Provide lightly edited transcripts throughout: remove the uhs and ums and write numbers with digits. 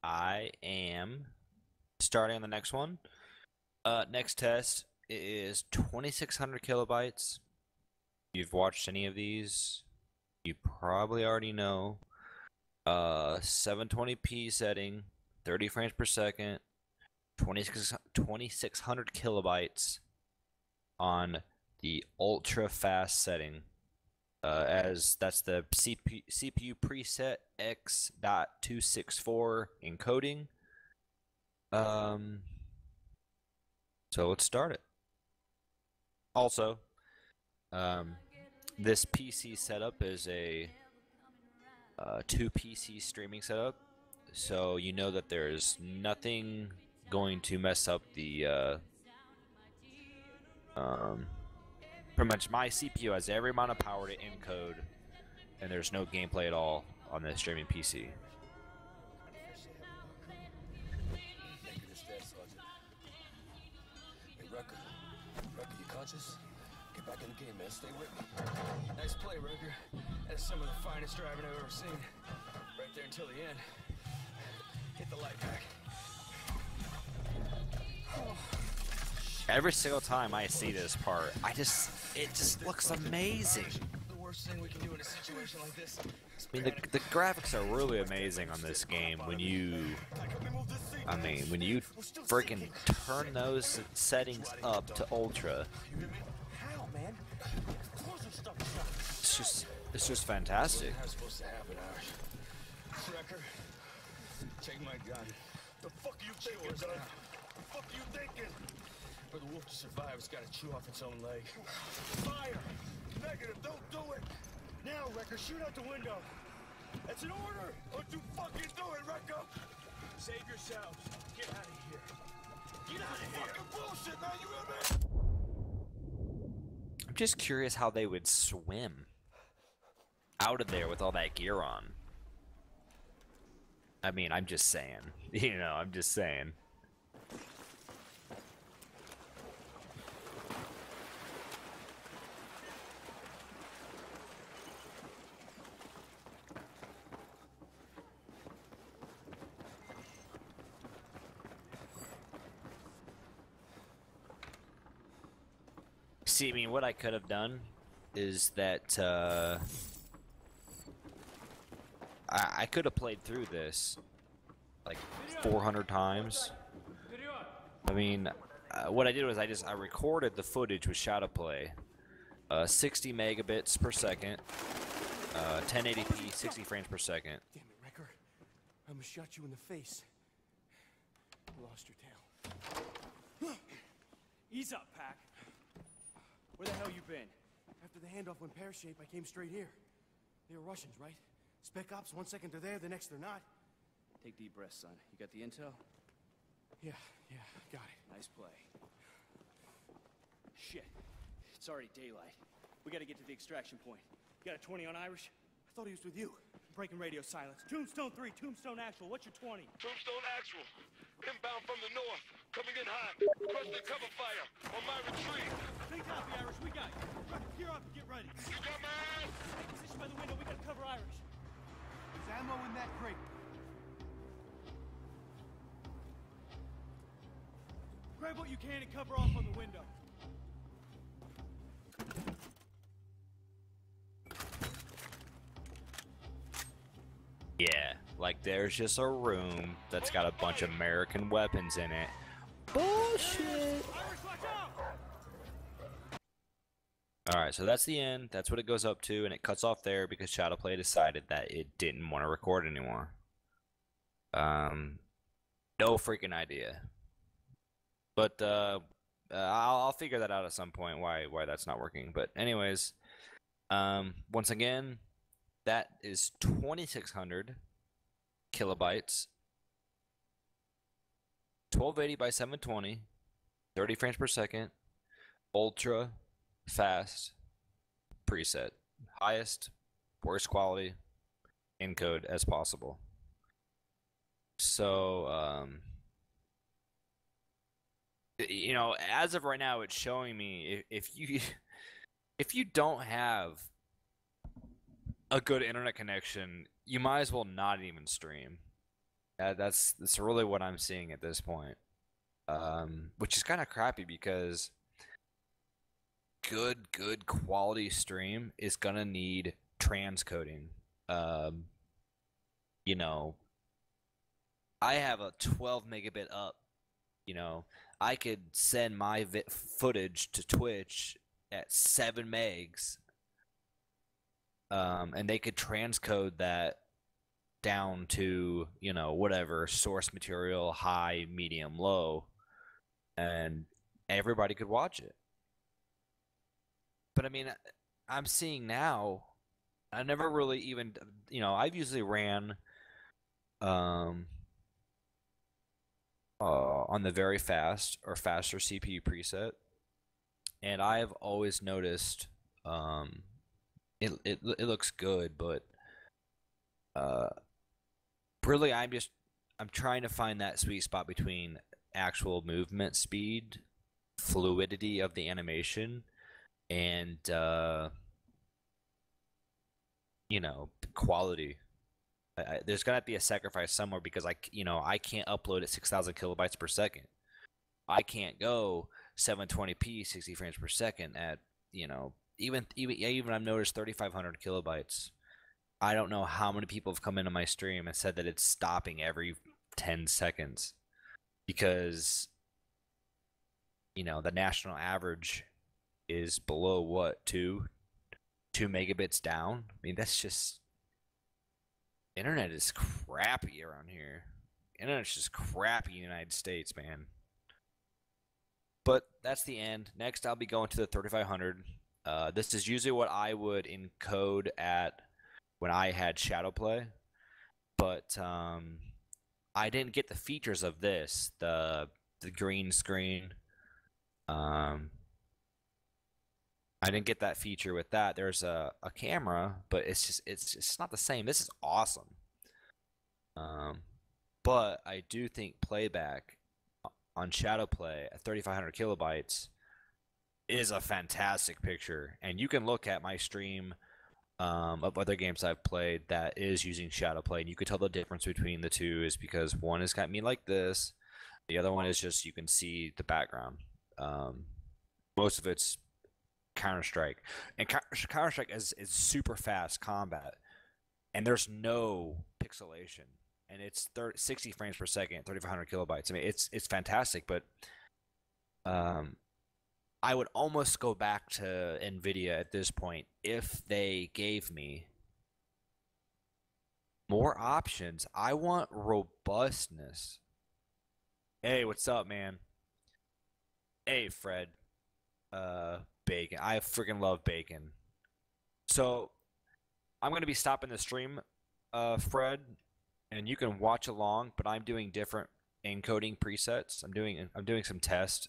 I am starting on the next one. Next test is 2600 kilobytes. If you've watched any of these, you probably already know. 720p setting, 30 frames per second, 2600 kilobytes on the UltraFast setting. As that's the CPU preset X.264 encoding. So let's start it. Also, this PC setup is a 2 PC streaming setup, so you know that there's nothing going to mess up the pretty much my CPU has every amount of power to encode, and there's no gameplay at all on this streaming PC. Hey, Rucker, you conscious? Get back in the game, man. Stay with me. Nice play, Rucker. That's some of the finest driving I've ever seen. Right there until the end. Hit the light back. Every single time I see this part, it just looks amazing. The worst thing we can do in a situation like this. I mean, the graphics are really amazing on this game when you freaking turn those settings up to ultra. It's just fantastic. How's supposed to happen, Irish? Rucker, take my gun. The fuck you thinking, son? The fuck you thinking? For the wolf to survive, it's got to chew off its own leg. Fire! Negative, don't do it! Now, Wrecker, shoot out the window. That's an order! Don't you fucking do it, Wrecker! Save yourselves. Get out of here. Get out of here! Fucking bullshit, man, you hear me? I'm just curious how they would swim out of there with all that gear on. I mean, I'm just saying. You know, I'm just saying. See, I mean, what I could have done is that I could have played through this like 400 times. I mean, what I did was I recorded the footage with shadow play, 60 megabits per second, 1080p, 60 frames per second. Damn it, Wrecker. I almost shot you in the face. You lost your tail. Ease up, Pack. Where the hell you been? After the handoff went pear-shaped, I came straight here. They were Russians, right? Spec ops, 1 second they're there, the next they're not. Take deep breaths, son. You got the intel? Yeah, got it. Nice play. Shit. It's already daylight. We gotta get to the extraction point. You got a 20 on Irish? I thought he was with you. Breaking radio silence. Tombstone 3, Tombstone Actual. What's your 20? Tombstone actual. Inbound from the north. Coming in hot. Requesting cover fire on my retreat. Big copy, Irish. We got you. Wrecker, gear up and get ready. You got my ass? Take position by the window. We gotta cover Irish. There's ammo in that crate. Grab what you can and cover off on the window. Yeah, like there's just a room that's got a bunch of American weapons in it. Bullshit! Alright, so that's the end. That's what it goes up to, and it cuts off there because Shadowplay decided that it didn't want to record anymore. No freaking idea. But, I'll figure that out at some point, why that's not working. But anyways, once again, that is 2600 kilobytes, 1280 by 720, 30 frames per second, ultra fast preset, highest, worst quality encode as possible. So, you know, as of right now, it's showing me if you don't have a good internet connection, you might as well not even stream. That's really what I'm seeing at this point. Which is kind of crappy because good quality stream is gonna need transcoding. Um, you know, I have a 12 megabit up. You know, I could send my footage to Twitch at 7 megs, and they could transcode that down to, you know, whatever source material, high, medium, low, and everybody could watch it. But I mean, I'm seeing now, I never really even, you know, I've usually ran um, on the very fast or faster CPU preset, and I've always noticed it looks good, but uh, really I'm trying to find that sweet spot between actual movement speed, fluidity of the animation, and you know, quality. There's gonna be a sacrifice somewhere because I can't upload at 6,000 kilobytes per second. I can't go 720p 60 frames per second at, you know, even I've noticed 3,500 kilobytes. I don't know how many people have come into my stream and said that it's stopping every 10 seconds because, you know, the national average is below what, 2 megabits down. I mean, that's just, internet is crappy around here. Internet's just crappy in the United States, man. But that's the end. Next, I'll be going to the 3500. This is usually what I would encode at when I had Shadowplay, but I didn't get the features of this, the green screen. I didn't get that feature with that. There's a camera, but it's just not the same. This is awesome. But I do think playback on Shadowplay at 3,500 kilobytes is a fantastic picture, and you can look at my stream of other games I've played that is using Shadowplay, and you could tell the difference between the two is because one has got me like this, the other one is just you can see the background. Most of it's Counter-Strike, and Counter-Strike is super fast combat, and there's no pixelation, and it's 60 frames per second, 3,500 kilobytes. I mean, it's fantastic, but I would almost go back to NVIDIA at this point if they gave me more options. I want robustness. Hey, what's up, man? Hey, Fred. Bacon. I freaking love bacon. So, I'm going to be stopping the stream, Fred, and you can watch along, but I'm doing different encoding presets. I'm doing some tests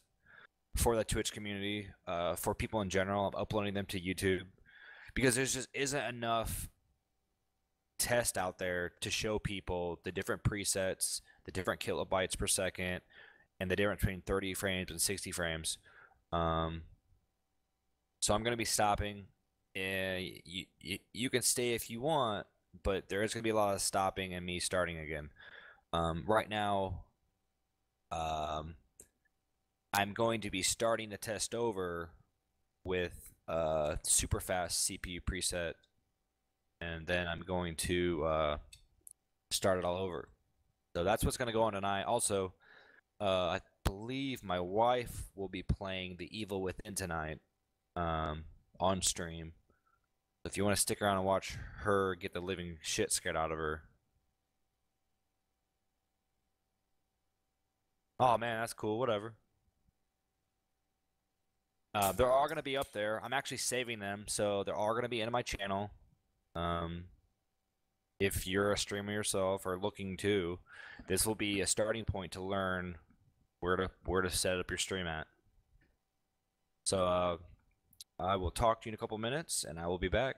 for the Twitch community, for people in general. I'm uploading them to YouTube because there just isn't enough test out there to show people the different presets, the different kilobytes per second, and the difference between 30 frames and 60 frames. So I'm going to be stopping. You can stay if you want, but there is going to be a lot of stopping and me starting again. Right now, I'm going to be starting the test over with super fast CPU preset, and then I'm going to start it all over. So that's what's going to go on tonight. Also, I believe my wife will be playing The Evil Within tonight on stream. If you want to stick around and watch her get the living shit scared out of her. Oh man, that's cool. Whatever. They're all going to be up there. I'm actually saving them, so they're all going to be in my channel. If you're a streamer yourself or looking to, this will be a starting point to learn where to set up your stream at. So I will talk to you in a couple minutes, and I will be back.